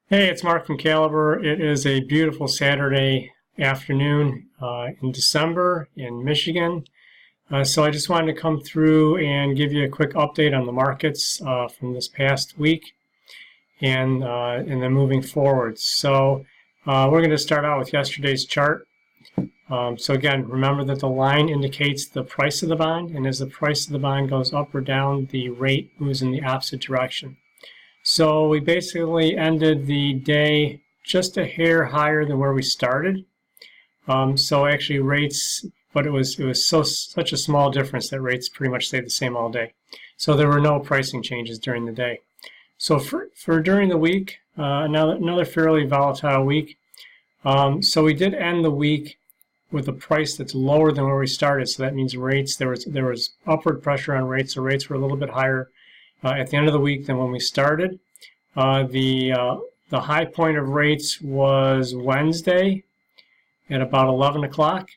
Hey, it's Mark from Caliber. It is a beautiful Saturday afternoon in December in Michigan. So I just wanted to come through and give you a quick update on the markets from this past week and then moving forward. So we're going to start out with yesterday's chart. So again, remember that the line indicates the price of the bond, and as the price of the bond goes up or down, the rate moves in the opposite direction. So we basically ended the day just a hair higher than where we started. So actually rates, but it was such a small difference that rates pretty much stayed the same all day. So there were no pricing changes during the day. So for during the week, another fairly volatile week. So we did end the week with a price that's lower than where we started. So that means rates, there was upward pressure on rates. So rates were a little bit higher at the end of the week than when we started. The high point of rates was Wednesday at about 11 o'clock,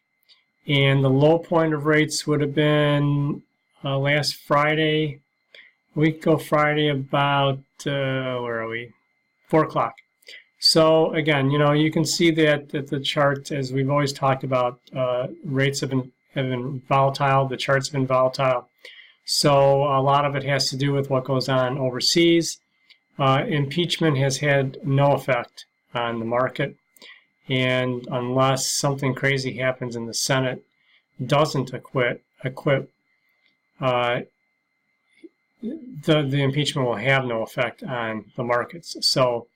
and the low point of rates would have been last Friday, a week ago Friday, about, where are we, 4 o'clock. So again, you can see that the chart, as we've always talked about, rates have been volatile, the charts have been volatile. So a lot of it has to do with what goes on overseas. Impeachment has had no effect on the market, and unless something crazy happens and the Senate doesn't acquit, the impeachment will have no effect on the markets. So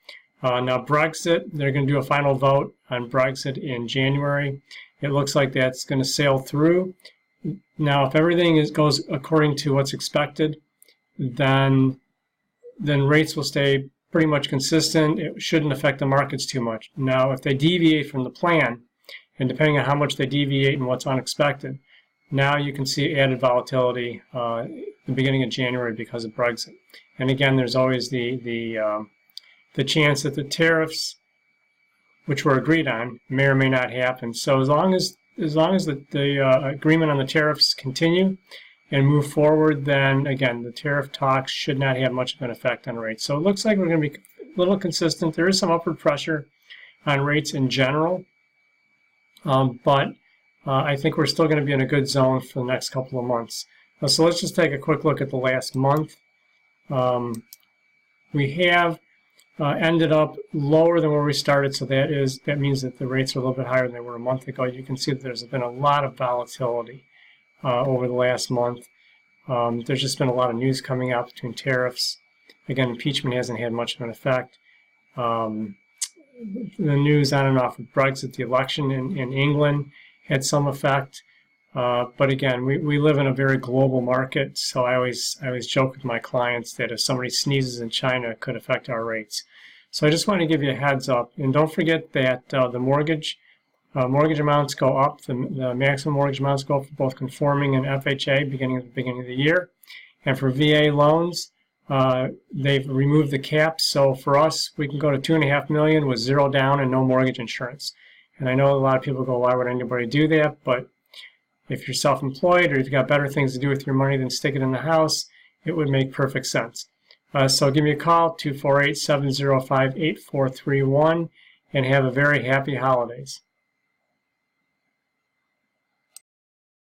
now Brexit, they're going to do a final vote on Brexit in January. It looks like that's going to sail through. Now, if everything goes according to what's expected, then rates will stay pretty much consistent. It shouldn't affect the markets too much. Now, if they deviate from the plan, and depending on how much they deviate and what's unexpected, now you can see added volatility the beginning of January because of Brexit. And again, there's always the chance that the tariffs, which were agreed on, may or may not happen. So as long as the agreement on the tariffs continue and move forward, then again, the tariff talks should not have much of an effect on rates. So it looks like we're going to be a little consistent. There is some upward pressure on rates in general, but I think we're still going to be in a good zone for the next couple of months. So let's just take a quick look at the last month. We have ended up lower than where we started, so that means that the rates are a little bit higher than they were a month ago. You can see that there's been a lot of volatility over the last month. There's just been a lot of news coming out between tariffs. Again, impeachment hasn't had much of an effect. The news on and off of Brexit, the election in England had some effect. But again, we live in a very global market, so I always joke with my clients that if somebody sneezes in China, it could affect our rates. So I just want to give you a heads up. And don't forget that the mortgage amounts go up. The maximum mortgage amounts go up for both conforming and FHA beginning of the year. And for VA loans, they've removed the cap. So for us, we can go to $2.5 million with zero down and no mortgage insurance. And I know a lot of people go, why would anybody do that? But if you're self-employed or you've got better things to do with your money than stick it in the house, it would make perfect sense. So give me a call, 248-705-8431, and have a very happy holidays.